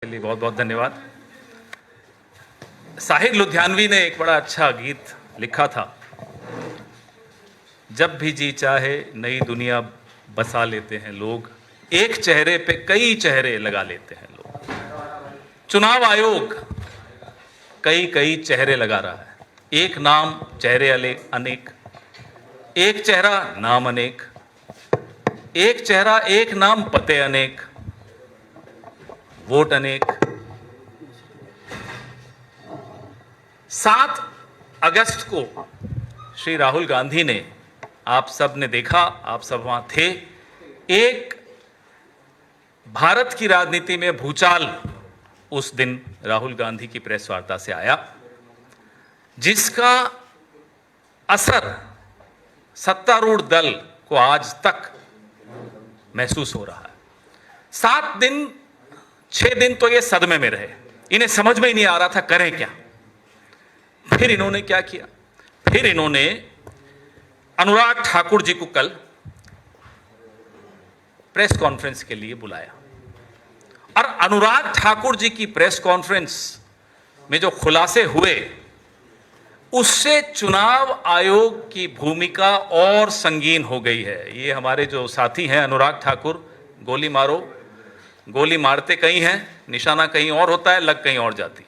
के लिए बहुत बहुत धन्यवाद। साहिर लुधियानवी ने एक बड़ा अच्छा गीत लिखा था, जब भी जी चाहे नई दुनिया बसा लेते हैं लोग, एक चेहरे पे कई चेहरे लगा लेते हैं लोग। चुनाव आयोग कई कई चेहरे लगा रहा है, एक नाम चेहरे अनेक, एक चेहरा नाम अनेक, एक चेहरा एक नाम पते अनेक, वोट अनेक। 7 अगस्त को श्री राहुल गांधी ने, आप सब ने देखा, आप सब वहां थे, एक भारत की राजनीति में भूचाल उस दिन राहुल गांधी की प्रेस वार्ता से आया, जिसका असर सत्तारूढ़ दल को आज तक महसूस हो रहा है। 7 दिन 6 दिन तो ये सदमे में रहे, इन्हें समझ में ही नहीं आ रहा था करें क्या। फिर इन्होंने क्या किया, फिर इन्होंने अनुराग ठाकुर जी को कल प्रेस कॉन्फ्रेंस के लिए बुलाया, और अनुराग ठाकुर जी की प्रेस कॉन्फ्रेंस में जो खुलासे हुए, उससे चुनाव आयोग की भूमिका और संगीन हो गई है। ये हमारे जो साथी हैं अनुराग ठाकुर, गोली मारो, गोली मारते कहीं हैं, निशाना कहीं और होता है, लग कहीं और जाती है।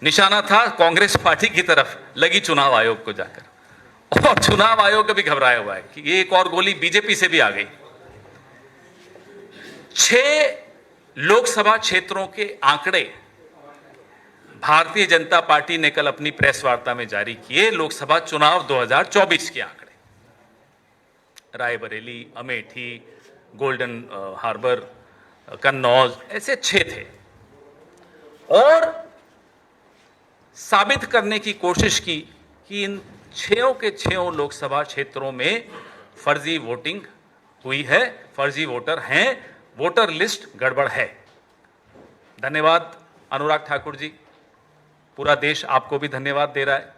निशाना था कांग्रेस पार्टी की तरफ, लगी चुनाव आयोग को जाकर, और चुनाव आयोग भी घबराया हुआ है कि ये एक और गोली बीजेपी से भी आ गई। 6 लोकसभा क्षेत्रों के आंकड़े भारतीय जनता पार्टी ने कल अपनी प्रेस वार्ता में जारी किए, लोकसभा चुनाव 2024 के आंकड़े। रायबरेली, अमेठी, गोल्डन हार्बर, कन्नौज, ऐसे 6 थे, और साबित करने की कोशिश की कि इन 6 के 6 लोकसभा क्षेत्रों में फर्जी वोटिंग हुई है, फर्जी वोटर हैं, वोटर लिस्ट गड़बड़ है। धन्यवाद अनुराग ठाकुर जी, पूरा देश आपको भी धन्यवाद दे रहा है।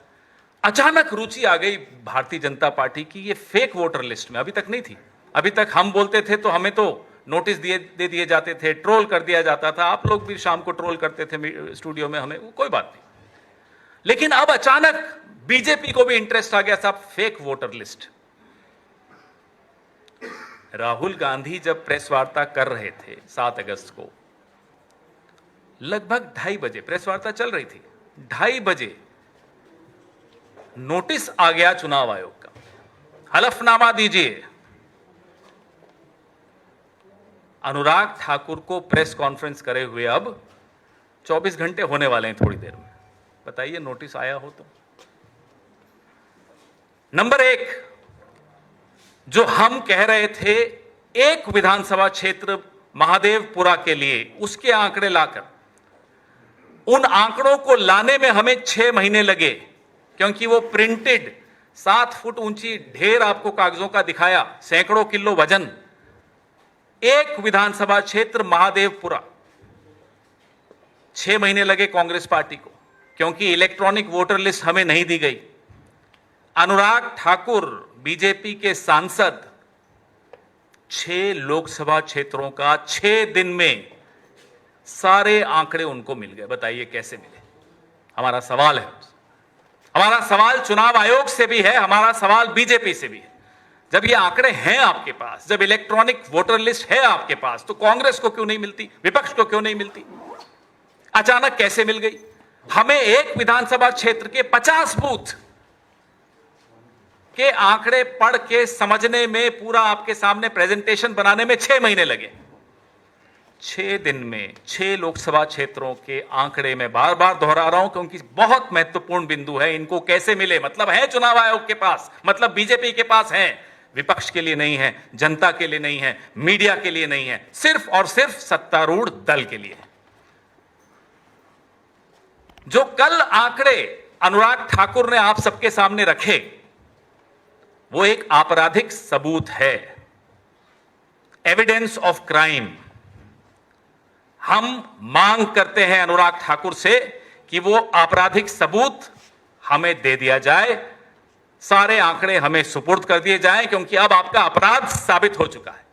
अचानक रुचि आ गई भारतीय जनता पार्टी की ये फेक वोटर लिस्ट में, अभी तक नहीं थी। अभी तक हम बोलते थे तो हमें तो नोटिस दे दिए जाते थे, ट्रोल कर दिया जाता था, आप लोग भी शाम को ट्रोल करते थे स्टूडियो में हमें, कोई बात नहीं। लेकिन अब अचानक बीजेपी को भी इंटरेस्ट आ गया, साहब fake voter list. Rahul Gandhi जब प्रेस वार्ता कर रहे थे 7 अगस्त को, लगभग 2:30 बजे प्रेस वार्ता चल रही थी, 2:30 बजे नोटिस आ गया चुनाव आयोग का, हलफनामा दीजिए। अनुराग ठाकुर को प्रेस कॉन्फ्रेंस करे हुए अब 24 घंटे होने वाले हैं थोड़ी देर में। बताइए नोटिस आया हो तो। नंबर 1, जो हम कह रहे थे एक विधानसभा क्षेत्र महादेवपुरा के लिए, उसके आंकड़े लाकर, उन आंकड़ों को लाने में हमें 6 महीने लगे, क्योंकि वो प्रिंटेड 7 फुट ऊंची ढेर आपको कागजों का दिखाया, सैकड़ों किलो वजन। एक विधानसभा क्षेत्र महादेवपुरा, 6 महीने लगे कांग्रेस पार्टी को, क्योंकि इलेक्ट्रॉनिक वोटर लिस्ट हमें नहीं दी गई। अनुराग ठाकुर बीजेपी के सांसद 6 लोकसभा क्षेत्रों का 6 दिन में सारे आंकड़े उनको मिल गए। बताइए कैसे मिले? हमारा सवाल है, हमारा सवाल चुनाव आयोग से भी है, हमारा सवाल बीजेपी से भी है। जब ये आंकड़े हैं आपके पास, जब इलेक्ट्रॉनिक वोटर लिस्ट है आपके पास, तो कांग्रेस को क्यों नहीं मिलती, विपक्ष को क्यों नहीं मिलती? अचानक कैसे मिल गई? हमें एक विधानसभा क्षेत्र के 50 बूथ के आंकड़े पढ़ के समझने में, पूरा आपके सामने प्रेजेंटेशन बनाने में 6 महीने लगे। 6 दिन में 6 लोकसभा क्षेत्रों के आंकड़े में बार बार दोहरा रहा हूं, क्योंकि बहुत महत्वपूर्ण बिंदु है। इनको कैसे मिले? मतलब है चुनाव आयोग के पास, मतलब बीजेपी के पास है, विपक्ष के लिए नहीं है, जनता के लिए नहीं है, मीडिया के लिए नहीं है, सिर्फ और सिर्फ सत्तारूढ़ दल के लिए है। जो कल आंकड़े अनुराग ठाकुर ने आप सबके सामने रखे, वो एक आपराधिक सबूत है, एविडेंस ऑफ क्राइम। हम मांग करते हैं अनुराग ठाकुर से कि वो आपराधिक सबूत हमें दे दिया जाए, सारे आंकड़े हमें सुपुर्द कर दिए जाएं, क्योंकि अब आपका अपराध साबित हो चुका है।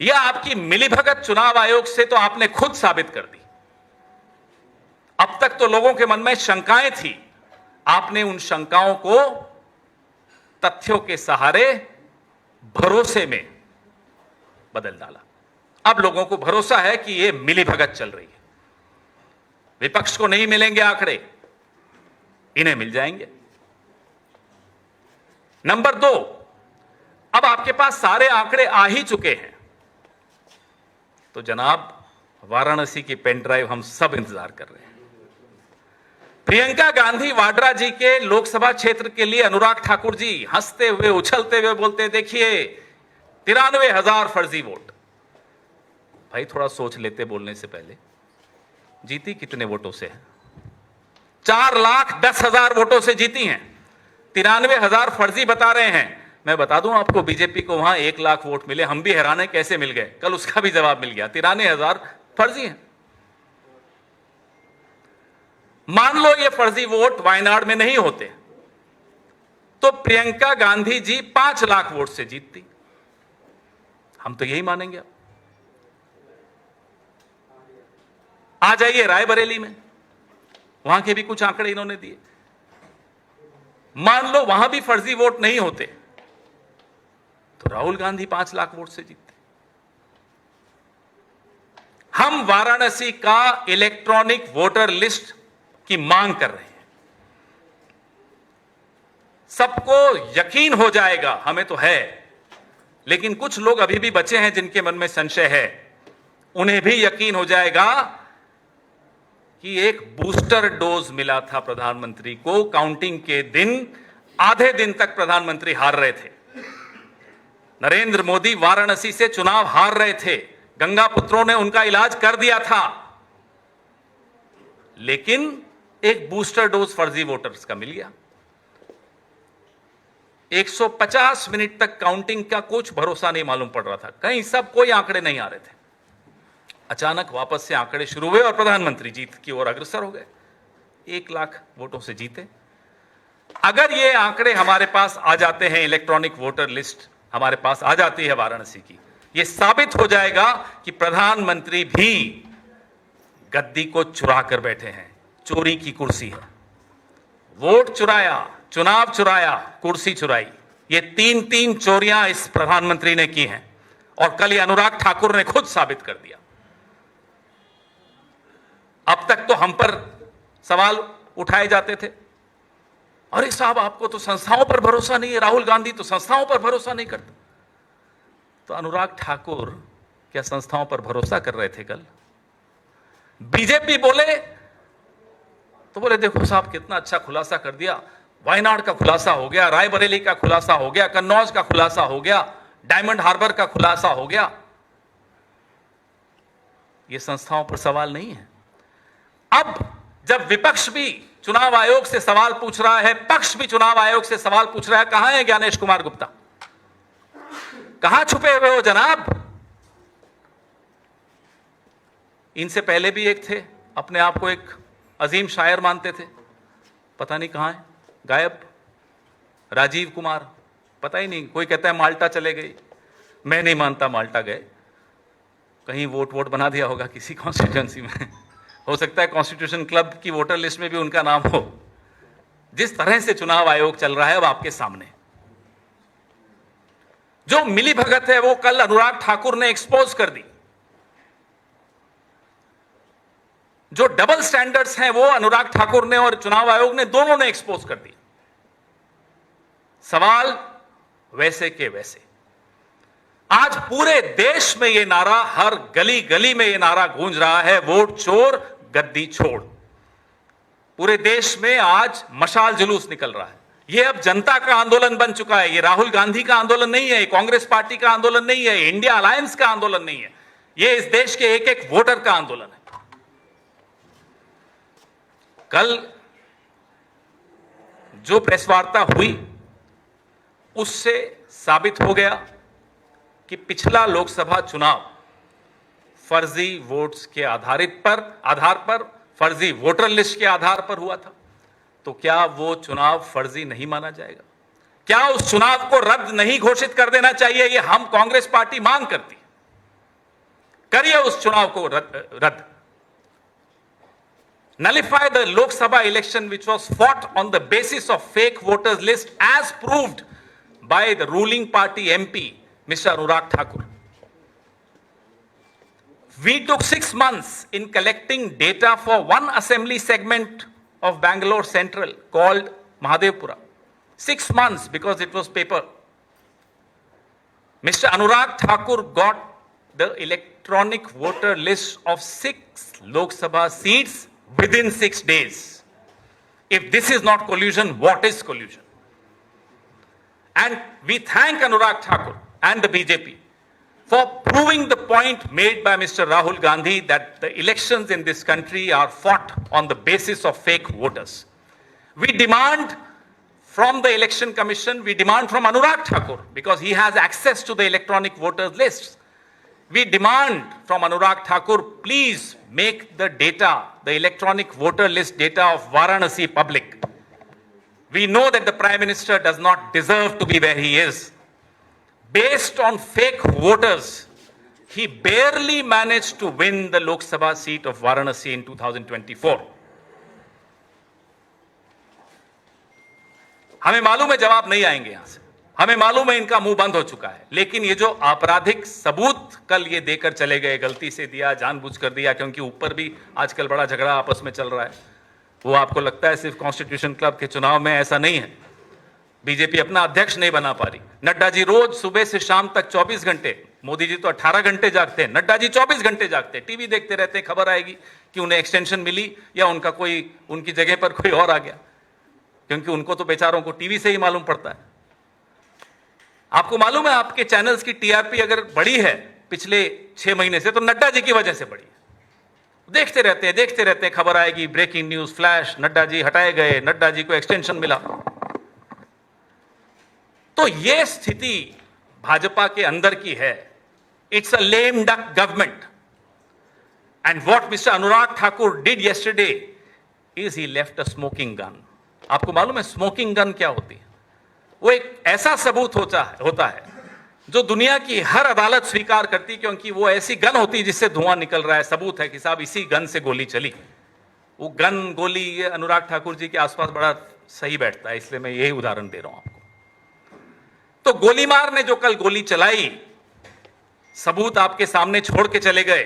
यह आपकी मिलीभगत चुनाव आयोग से तो आपने खुद साबित कर दी। अब तक तो लोगों के मन में शंकाएं थी, आपने उन शंकाओं को तथ्यों के सहारे भरोसे में बदल डाला। अब लोगों को भरोसा है कि यह मिलीभगत चल रही है। विपक्ष को नहीं मिलेंगे आंकड़े, इन्हें मिल जाएंगे। नंबर 2, अब आपके पास सारे आंकड़े आ ही चुके हैं, तो जनाब वाराणसी की पेन ड्राइव हम सब इंतजार कर रहे हैं। प्रियंका गांधी वाड्रा जी के लोकसभा क्षेत्र के लिए अनुराग ठाकुर जी हंसते हुए उछलते हुए बोलते, देखिए 93,000 फर्जी वोट। भाई थोड़ा सोच लेते बोलने से पहले, जीती कितने वोटों से है? 4,10,000 वोटों से जीती हैं। 93,000 फर्जी बता रहे हैं। मैं बता दूं आपको, बीजेपी को वहां 1 लाख वोट मिले, हम भी हैरान है कैसे मिल गए। कल उसका भी जवाब मिल गया, 93,000 फर्जी हैं। मान लो ये फर्जी वोट वायनाड में नहीं होते तो प्रियंका गांधी जी 5 लाख वोट से जीतती। हम तो यही मानेंगे। अब आ जाइए रायबरेली में, वहां के भी कुछ आंकड़े इन्होंने दिए। मान लो वहां भी फर्जी वोट नहीं होते तो राहुल गांधी 5 लाख वोट से जीतते। हम वाराणसी का इलेक्ट्रॉनिक वोटर लिस्ट की मांग कर रहे हैं। सबको यकीन हो जाएगा, हमें तो है, लेकिन कुछ लोग अभी भी बचे हैं जिनके मन में संशय है, उन्हें भी यकीन हो जाएगा कि एक बूस्टर डोज मिला था प्रधानमंत्री को। काउंटिंग के दिन आधे दिन तक प्रधानमंत्री हार रहे थे। नरेंद्र मोदी वाराणसी से चुनाव हार रहे थे, गंगा पुत्रों ने उनका इलाज कर दिया था, लेकिन एक बूस्टर डोज फर्जी वोटर्स का मिल गया। 150 मिनट तक काउंटिंग का कुछ भरोसा नहीं मालूम पड़ रहा था, कहीं सब कोई आंकड़े नहीं आ रहे थे। अचानक वापस से आंकड़े शुरू हुए और प्रधानमंत्री जीत की ओर अग्रसर हो गए। 1 लाख वोटों से जीते। अगर ये आंकड़े हमारे पास आ जाते हैं, इलेक्ट्रॉनिक वोटर लिस्ट हमारे पास आ जाती है वाराणसी की, यह साबित हो जाएगा कि प्रधानमंत्री भी गद्दी को चुरा कर बैठे हैं। चोरी की कुर्सी है। वोट चुराया, चुनाव चुराया, कुर्सी चुराई, ये 3 चोरियां इस प्रधानमंत्री ने की हैं और कल ये अनुराग ठाकुर ने खुद साबित कर दिया। अब तक तो हम पर सवाल उठाए जाते थे, अरे साहब आपको तो संस्थाओं पर भरोसा नहीं है, राहुल गांधी तो संस्थाओं पर भरोसा नहीं करते। तो अनुराग ठाकुर क्या संस्थाओं पर भरोसा कर रहे थे कल? बीजेपी बोले तो बोले देखो साहब कितना अच्छा खुलासा कर दिया, वायनाड का खुलासा हो गया, रायबरेली का खुलासा हो गया, कन्नौज का खुलासा हो गया, डायमंड हार्बर का खुलासा हो गया। यह संस्थाओं पर सवाल नहीं है। अब जब विपक्ष भी चुनाव आयोग से सवाल पूछ रहा है, पक्ष भी चुनाव आयोग से सवाल पूछ रहा है, कहां है ज्ञानेश कुमार गुप्ता? कहां छुपे हुए हो जनाब? इनसे पहले भी एक थे, अपने आप को एक अजीम शायर मानते थे, पता नहीं कहां है, गायब। राजीव कुमार, पता ही नहीं। कोई कहता है माल्टा चले गए, मैं नहीं मानता माल्टा गए, कहीं वोट बना दिया होगा किसी कॉन्स्टिट्यूएंसी में। हो सकता है कॉन्स्टिट्यूशन क्लब की वोटर लिस्ट में भी उनका नाम हो। जिस तरह से चुनाव आयोग चल रहा है अब आपके सामने, जो मिलीभगत है वो कल अनुराग ठाकुर ने एक्सपोज कर दी। जो डबल स्टैंडर्ड्स हैं वो अनुराग ठाकुर ने और चुनाव आयोग ने, दोनों ने एक्सपोज कर दिया। सवाल वैसे के वैसे। आज पूरे देश में यह नारा, हर गली गली में यह नारा गूंज रहा है, वोट चोर गद्दी छोड़। पूरे देश में आज मशाल जुलूस निकल रहा है। यह अब जनता का आंदोलन बन चुका है। यह राहुल गांधी का आंदोलन नहीं है, कांग्रेस पार्टी का आंदोलन नहीं है, इंडिया अलायंस का आंदोलन नहीं है। यह इस देश के एक एक वोटर का आंदोलन है। कल जो प्रेस वार्ता हुई उससे साबित हो गया कि पिछला लोकसभा चुनाव फर्जी वोट्स के आधार पर फर्जी वोटर लिस्ट के आधार पर हुआ था। तो क्या वो चुनाव फर्जी नहीं माना जाएगा? क्या उस चुनाव को रद्द नहीं घोषित कर देना चाहिए? ये हम कांग्रेस पार्टी मांग करती है। करिए उस चुनाव को रद्द. Nullify the Lok Sabha election which was fought on the basis of fake voters list as proved by the ruling party MP, Mr. Anurag Thakur. We took 6 months in collecting data for one assembly segment of Bangalore Central called Mahadevpura. 6 months because it was paper. Mr. Anurag Thakur got the electronic voter list of 6 Lok Sabha seats within 6 days. If this is not collusion, what is collusion? And we thank Anurag Thakur and the BJP for proving the point made by Mr. Rahul Gandhi that the elections in this country are fought on the basis of fake voters. We demand from the Election Commission, we demand from Anurag Thakur, because he has access to the electronic voters lists. We demand from Anurag Thakur, please make the data, the electronic voter list data of Varanasi public. We know that the Prime Minister does not deserve to be where he is. Based on fake voters, he barely managed to win the Lok Sabha seat of Varanasi in 2024. हमें मालूम है जवाब नहीं आएंगे यहां से, हमें मालूम है इनका मुंह बंद हो चुका है, लेकिन ये जो आपराधिक सबूत कल ये देकर चले गए, गलती से दिया, जानबूझकर दिया, क्योंकि ऊपर भी आजकल बड़ा झगड़ा आपस में चल रहा है. वो आपको लगता है सिर्फ कॉन्स्टिट्यूशन क्लब के चुनाव में, ऐसा नहीं है. बीजेपी अपना अध्यक्ष नहीं बना पा रही. नड्डा जी रोज सुबह से शाम तक 24 घंटे, मोदी जी तो 18 घंटे जागते हैं, नड्डा जी 24 घंटे जागते हैं, टीवी देखते रहते हैं, खबर आएगी कि उन्हें एक्सटेंशन मिली या उनका कोई, उनकी जगह पर कोई और आ गया, क्योंकि उनको तो बेचारों को टीवी से ही मालूम पड़ता है. आपको मालूम है आपके चैनल्स की टीआरपी अगर बढ़ी है पिछले 6 महीने से, तो नड्डा जी की वजह से बढ़ी. देखते रहते हैं, खबर आएगी, breaking news, flash, Nadda ji हटाए गए, नड्डा जी को एक्सटेंशन मिला. तो यह स्थिति भाजपा के अंदर की है. It's a lame duck government. And what mister Anurag Thakur did yesterday is he left a smoking gun. आपको मालूम है स्मोकिंग गन क्या होती है? वो एक ऐसा सबूत होता है जो दुनिया की हर अदालत स्वीकार करती, क्योंकि वो ऐसी गन होती है जिससे धुआं निकल रहा है, सबूत है कि साहब इसी गन से गोली चली. वो गन, गोली, ये अनुराग ठाकुर जी के आसपास बड़ा सही बैठता है, इसलिए मैं यही उदाहरण दे रहा हूं आपको. तो गोलीमार ने जो कल गोली चलाई, सबूत आपके सामने छोड़ के चले गए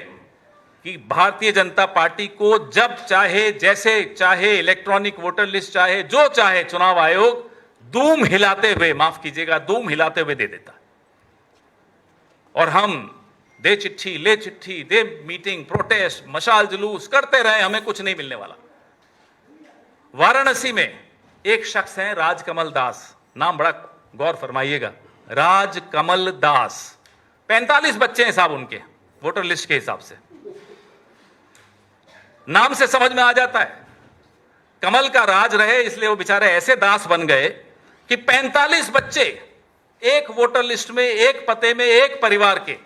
कि भारतीय जनता पार्टी को जब चाहे, जैसे चाहे, इलेक्ट्रॉनिक वोटर लिस्ट चाहे, जो चाहे, चुनाव आयोग दूम हिलाते हुए, माफ कीजिएगा, दूम हिलाते हुए दे देता. और हम दे चिट्ठी, ले चिट्ठी, दे मीटिंग, प्रोटेस्ट, मशाल जुलूस करते रहे, हमें कुछ नहीं मिलने वाला. वाराणसी में एक शख्स हैं राजकमल दास, नाम बड़ा गौर फरमाइएगा, राजकमल दास. 45 बच्चे हैं साहब उनके वोटर लिस्ट के हिसाब से. नाम से समझ में आ जाता है कमल का राज रहे, इसलिए वो बेचारे ऐसे दास बन गए कि 45 बच्चे एक वोटर लिस्ट में, एक पते में, एक परिवार के.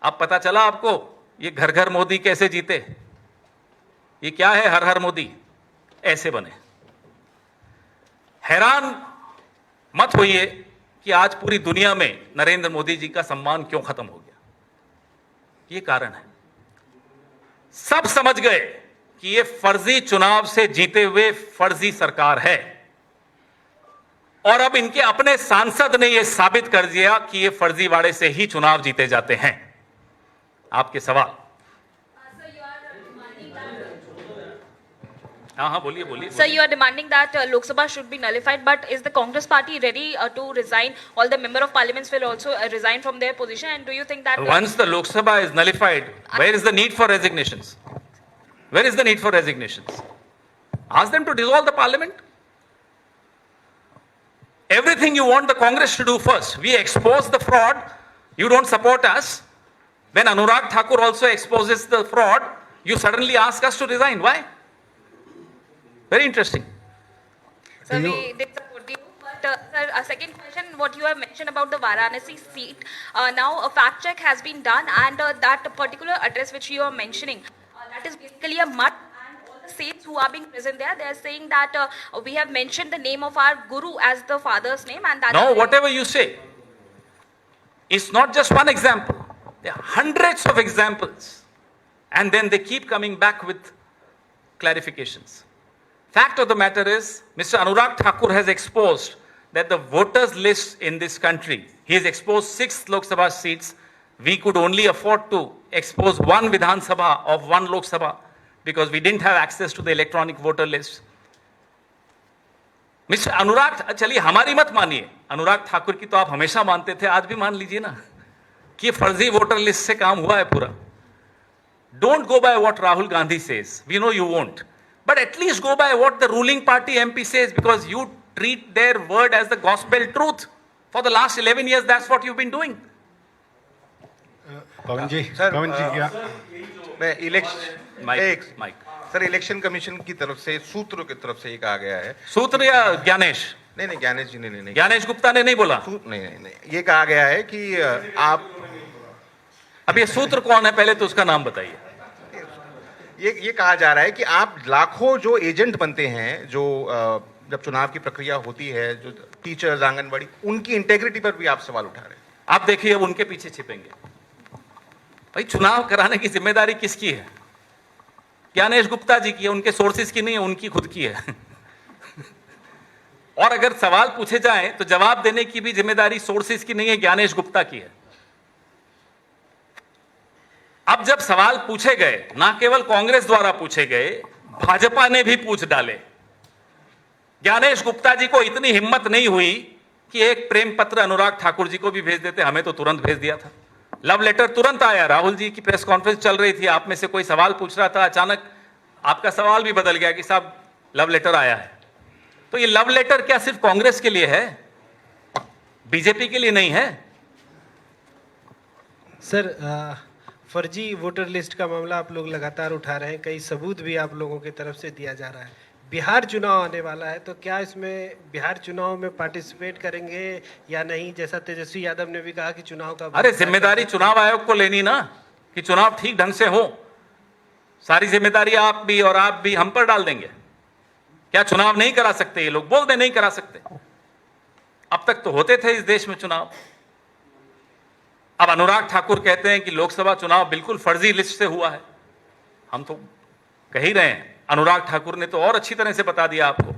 अब पता चला आपको ये घर घर मोदी कैसे जीते. ये क्या है हर हर मोदी, ऐसे बने. हैरान मत होइए कि आज पूरी दुनिया में नरेंद्र मोदी जी का सम्मान क्यों खत्म हो गया. ये कारण है, सब समझ गए कि ये फर्जी चुनाव से जीते हुए फर्जी सरकार है, और अब इनके अपने सांसद ने यह साबित कर दिया कि ये फर्जीवाड़े से ही चुनाव जीते जाते हैं. आपके सवाल. हाँ, बोलिए. Sir, you are demanding that Lok Sabha should be nullified, but is the Congress party ready to resign? All the member of parliaments will also resign from their position, and do you think that once the Lok Sabha is nullified, where is the need for resignations? Where is the need for resignations? Ask them to dissolve the parliament. Everything you want the Congress to do first. We expose the fraud, you don't support us. When Anurag Thakur also exposes the fraud, you suddenly ask us to resign. Why? Very interesting. So we did support you. But sir, a second question, what you have mentioned about the Varanasi seat. Now a fact check has been done, and that particular address which you are mentioning, that is basically a mud. And all the saints who are being present there, they are saying that we have mentioned the name of our Guru as the father's name, and that. No, whatever you say, it's not just one example. There are hundreds of examples. And then they keep coming back with clarifications. Fact of the matter is, Mr. Anurag Thakur has exposed that the voters list in this country, he has exposed 6 Lok Sabha seats. We could only afford to expose 1 Vidhan Sabha of 1 Lok Sabha because we didn't have access to the electronic voter list. Mister Anurag, चलिए हमारी मत मानिए, अनुराग ठाकुर की तो आप हमेशा मानते थे, आज भी मान लीजिए ना कि फर्जी वोटर लिस्ट से काम हुआ है पूरा. Don't go by what Rahul Gandhi says. We know you won't. But at least go by what the ruling party MP says, because you treat their word as the gospel truth. For the last 11 years, that's what you've been doing. Pawan ji, sir, Pawan ji क्या मैं election mike sir election commission की तरफ से सूत्रों की तरफ से ये कहा गया है. सूत्र या ज्ञानेश? नहीं ज्ञानेश जी नहीं ज्ञानेश गुप्ता ने नहीं बोला. नहीं ये कहा गया है कि आप अब ये सूत्र कौन है, पहले तो उसका नाम बताइए. ये कहा जा रहा है कि आप लाखों जो एजेंट बनते हैं, जो जब चुनाव की प्रक्रिया होती है, जो टीचर्स, आंगनबाड़ी, उनकी इंटेग्रिटी पर भी आप सवाल उठा रहे हैं. आप देखिए अब उनके पीछे छिपेंगे. भाई चुनाव कराने की जिम्मेदारी किसकी है? ज्ञानेश गुप्ता जी की है, उनके सोर्सेज की नहीं है, उनकी खुद की है. और अगर सवाल पूछे जाएं तो जवाब देने की भी जिम्मेदारी सोर्सेज की नहीं है, ज्ञानेश गुप्ता की है. अब जब सवाल पूछे गए, ना केवल कांग्रेस द्वारा पूछे गए, भाजपा ने भी पूछ डाले. ज्ञानेश गुप्ता जी को इतनी हिम्मत नहीं हुई कि एक प्रेम पत्र अनुराग ठाकुर जी को भी भेज देते, हमें तो तुरंत भेज दिया था. लव लेटर तुरंत आया. राहुल जी की प्रेस कॉन्फ्रेंस चल रही थी, आप में से कोई सवाल पूछ रहा था, अचानक आपका सवाल भी बदल गया कि साहब लव लेटर आया है. तो ये लव लेटर क्या सिर्फ कांग्रेस के लिए है, बीजेपी के लिए नहीं है? सर, फर्जी वोटर लिस्ट का मामला आप लोग लगातार उठा रहे हैं, कई सबूत भी आप लोगों की तरफ से दिया जा रहा है. बिहार चुनाव आने वाला है, तो क्या इसमें बिहार चुनाव में पार्टिसिपेट करेंगे या नहीं? जैसा तेजस्वी यादव ने भी कहा कि चुनाव का, अरे जिम्मेदारी चुनाव आयोग को लेनी ना, कि चुनाव ठीक ढंग से हो. सारी जिम्मेदारी आप भी और आप भी हम पर डाल देंगे. क्या चुनाव नहीं करा सकते ये लोग? बोल दे नहीं करा सकते. अब तक तो होते थे इस देश में चुनाव. अब अनुराग ठाकुर कहते हैं कि लोकसभा चुनाव बिल्कुल फर्जी लिस्ट से हुआ है. हम तो कह ही रहे हैं, अनुराग ठाकुर ने तो और अच्छी तरह से बता दिया आपको.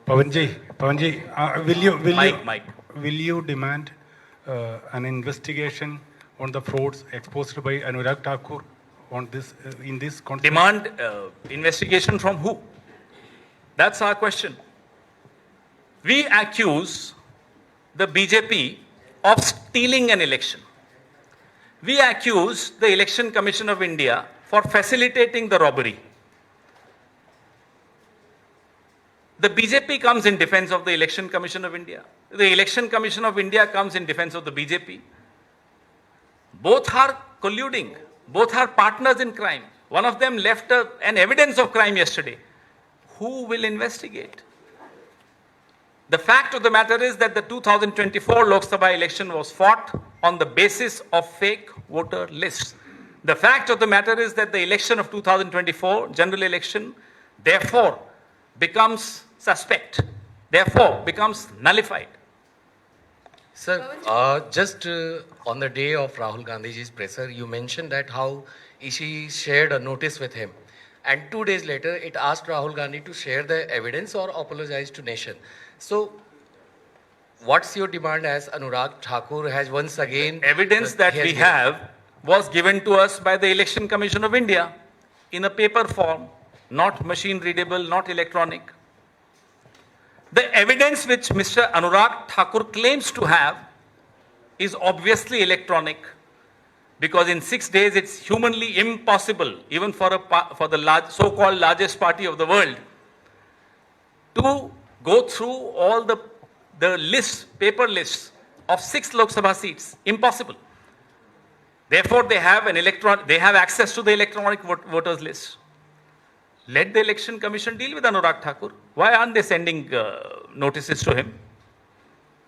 पवन जी, mic will you demand an investigation on the frauds exposed by Anurag Thakur on this in this context? Demand investigation from who? That's our question. We accuse the BJP of stealing an election. We accuse the Election Commission of India for facilitating the robbery. The BJP comes in defense of the Election Commission of India. The Election Commission of India comes in defense of the BJP. Both are colluding. Both are partners in crime. One of them left an evidence of crime yesterday. Who will investigate? The fact of the matter is that the 2024 Lok Sabha election was fought on the basis of fake voter lists. The fact of the matter is that the election of 2024, general election, therefore becomes suspect, therefore becomes nullified. Sir, just on the day of Rahul Gandhi's presser, you mentioned that how she shared a notice with him. And 2 days later, it asked Rahul Gandhi to share the evidence or apologize to nation. So, what's your demand as Anurag Thakur has once again... Evidence that we have was given to us by the Election Commission of India in a paper form, not machine readable, not electronic. The evidence which Mr. Anurag Thakur claims to have is obviously electronic, because in 6 days it's humanly impossible, even for the so-called largest party of the world, to go through all the lists, paper lists of 6 Lok Sabha seats. Impossible. Therefore, they have access to the electronic voters list. Let the Election Commission deal with Anurag Thakur. Why aren't they sending notices to him?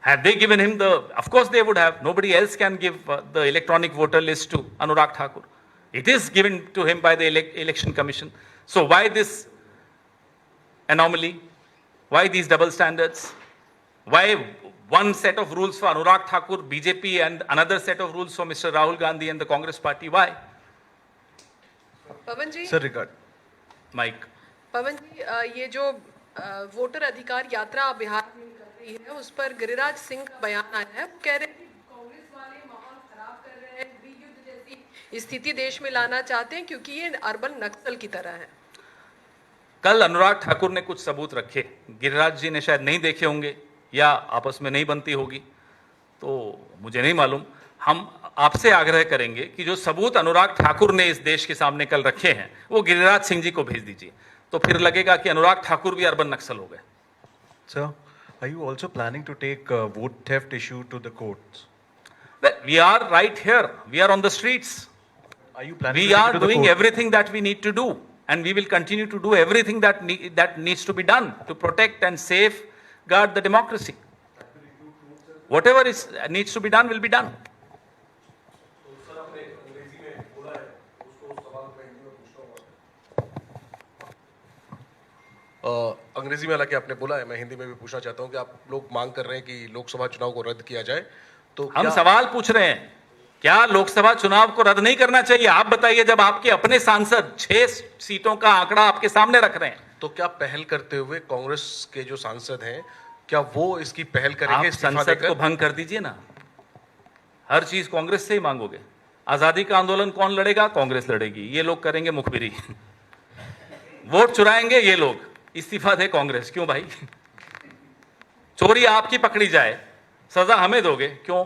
Have they given him of course they would have. Nobody else can give the electronic voter list to Anurag Thakur. It is given to him by the Election Commission. So why this anomaly? Why these double standards? Why one set of rules for Anurag Thakur, BJP, and another set of rules for Mr. Rahul Gandhi and the Congress party. Why? Pawan ji, sir regard Mike. Pawan ji, ये जो voter अधिकार यात्रा बिहार में कर रही है, उस पर गिरिराज सिंह का बयान आया है। वो कह रहे हैं कि कांग्रेस वाले माहौल खराब कर रहे हैं, गृहयुद्ध जैसी स्थिति देश में लाना चाहते हैं, क्योंकि ये अर्बन नक्सल की तरह है। कल अनुराग ठाकुर ने कुछ सबूत रखे, गिरिराज जी ने शायद नहीं देखे होंगे या आपस में नहीं बनती होगी, तो मुझे नहीं मालूम। हम आपसे आग्रह करेंगे कि जो सबूत अनुराग ठाकुर ने इस देश के सामने कल रखे हैं वो गिरिराज सिंह जी को भेज दीजिए, तो फिर लगेगा कि अनुराग ठाकुर भी अर्बन नक्सल हो गए। Sir, are you also planning to take vote theft issue to the courts? Well, we are right here, we are on the streets, Are you planning we to take are it to the doing court? everything that we need to do, and we will continue to do everything that needs to be done to protect and safeguard the democracy. Whatever needs to be done will be done. अंग्रेजी में हालांकि आपने बोला है, मैं हिंदी में भी पूछना चाहता हूं कि आप लोग मांग कर रहे हैं कि लोकसभा चुनाव को रद्द किया जाए, तो हम क्या सवाल पूछ रहे हैं, क्या लोकसभा चुनाव को रद्द नहीं करना चाहिए? आप बताइए, जब आपके अपने सांसद 6 सीटों का आंकड़ा आपके सामने रख रहे हैं। तो क्या पहल करते हुए कांग्रेस के जो सांसद हैं, क्या वो इसकी पहल करेंगे? आप इस्तीफा संसद देकर? को भंग कर दीजिए ना, हर चीज कांग्रेस से ही मांगोगे। आजादी का आंदोलन कौन लड़ेगा? कांग्रेस लड़ेगी, ये लोग करेंगे मुखबिरी। वोट चुराएंगे ये लोग, इस्तीफा दे कांग्रेस। क्यों भाई? चोरी आपकी पकड़ी जाए, सजा हमें दोगे, क्यों?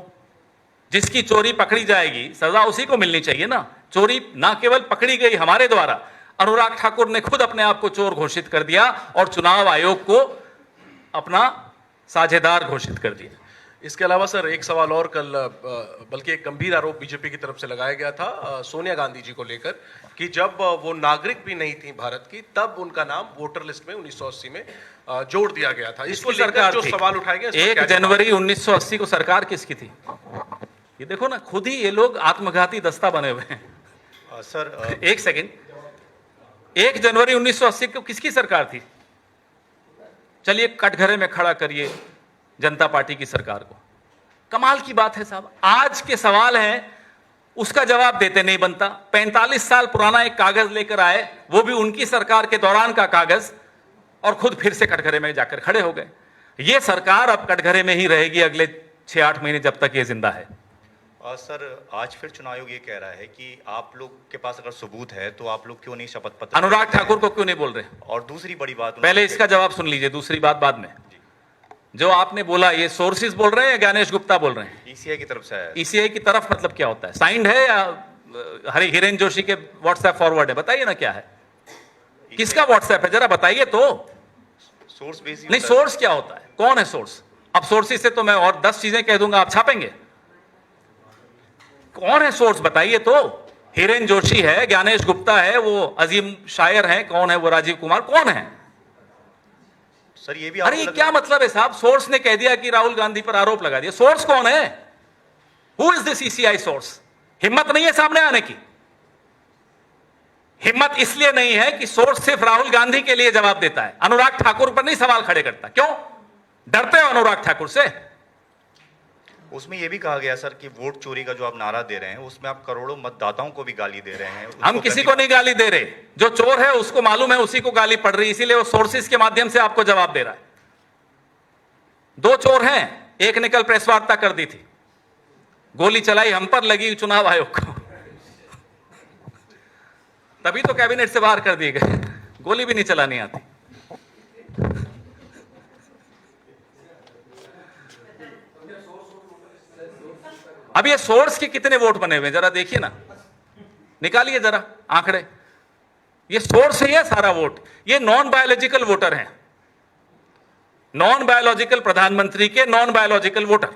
जिसकी चोरी पकड़ी जाएगी सजा उसी को मिलनी चाहिए ना। चोरी ना केवल पकड़ी गई हमारे द्वारा, अनुराग ठाकुर ने खुद अपने आप को चोर घोषित कर दिया और चुनाव आयोग को अपना साझेदार घोषित कर दिया। इसके अलावा सर एक सवाल और, कल बल्कि एक गंभीर आरोप बीजेपी की तरफ से लगाया गया था सोनिया गांधी जी को लेकर कि जब वो नागरिक भी नहीं थी भारत की, तब उनका नाम वोटर लिस्ट में 1980 में जोड़ दिया गया था। इसको लेकर जो सवाल उठाए गए, 1 जनवरी 1980 को सरकार किसकी थी? ये देखो ना, खुद ही ये लोग आत्मघाती दस्ता बने हुए हैं। सर एक सेकंड, 1 जनवरी 1980 को किसकी सरकार थी? चलिए कटघरे में खड़ा करिए जनता पार्टी की सरकार को। कमाल की बात है साहब, आज के सवाल हैं उसका जवाब देते नहीं बनता। 45 साल पुराना एक कागज लेकर आए, वो भी उनकी सरकार के दौरान का कागज, और खुद फिर से कटघरे में जाकर खड़े हो गए। ये सरकार अब कटघरे में ही रहेगी अगले 6-8 महीने, जब तक ये जिंदा है। सर आज फिर चुनाव आयोग ये कह रहा है कि आप लोग के पास अगर सबूत है तो आप लोग क्यों नहीं शपथ पत्र? अनुराग ठाकुर को क्यों नहीं बोल रहे? और दूसरी बड़ी बात, पहले इसका जवाब सुन लीजिए, दूसरी बात बाद में। जो आपने बोला, ये सोर्सेज बोल रहे हैं या ज्ञानेश गुप्ता बोल रहे हैं? ईसीआई की तरफ से आया है। ईसीआई की तरफ मतलब क्या होता है? साइंड है या हिरेन जोशी के व्हाट्सएप फॉरवर्ड है? बताइए ना क्या है, किसका व्हाट्सएप है, जरा बताइए तो। सोर्स बेसिस नहीं, सोर्स क्या होता है? कौन है सोर्स? अब सोर्सेज से तो मैं और 10 चीजें कह दूंगा, आप छापेंगे। कौन है सोर्स बताइए तो। हिरेन जोशी है, ज्ञानेश गुप्ता है, वो अजीम शायर है, कौन है वो राजीव कुमार, कौन है? सर ये भी अरे ये क्या मतलब है साहब? सोर्स ने कह दिया कि राहुल गांधी पर आरोप लगा दिया, सोर्स कौन है? Who is this ECI source? हिम्मत नहीं है सामने आने की। हिम्मत इसलिए नहीं है कि सोर्स सिर्फ राहुल गांधी के लिए जवाब देता है, अनुराग ठाकुर पर नहीं सवाल खड़े करता। क्यों डरते हो अनुराग ठाकुर से? उसमें ये भी कहा गया सर कि वोट चोरी का जो आप नारा दे रहे हैं उसमें आप करोड़ों मतदाताओं को भी गाली दे रहे हैं। हम किसी को नहीं गाली दे रहे, जो चोर है उसको मालूम है, उसी को गाली पड़ रही, इसीलिए वो सोर्सेज के माध्यम से आपको जवाब दे रहा है। 2 चोर हैं, एक ने कल प्रेस वार्ता कर दी थी, गोली चलाई हम पर, लगी चुनाव आयोग को। तभी तो कैबिनेट से बाहर कर दिए गए, गोली भी नहीं चलानी आती। अब ये सोर्स के कितने वोट बने हुए हैं जरा देखिए ना, निकालिए जरा आंकड़े। ये सोर्स है, ये सारा वोट, ये नॉन बायोलॉजिकल वोटर हैं, नॉन बायोलॉजिकल प्रधानमंत्री के नॉन बायोलॉजिकल वोटर।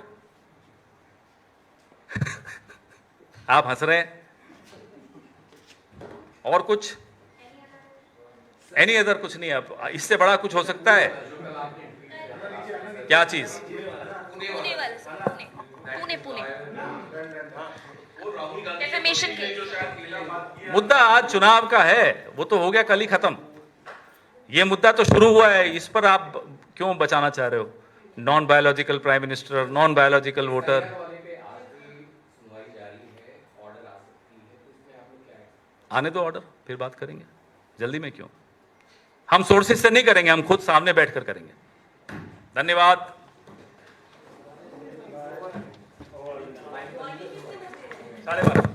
आप हंस रहे हैं, और कुछ एनी अदर कुछ नहीं। अब इससे बड़ा कुछ हो सकता है क्या चीज? पुणे वाले से, पुणे डेफेमेशन केस। मुद्दा आज चुनाव का है, वो तो हो गया कल ही खत्म। ये मुद्दा तो शुरू हुआ है, इस पर आप क्यों बचाना चाह रहे हो? Non biological prime minister, non biological voter. आने दो ऑर्डर, फिर बात करेंगे, जल्दी में क्यों। हम सोर्सेज से नहीं करेंगे, हम खुद सामने बैठकर करेंगे। धन्यवाद। साढ़े 12।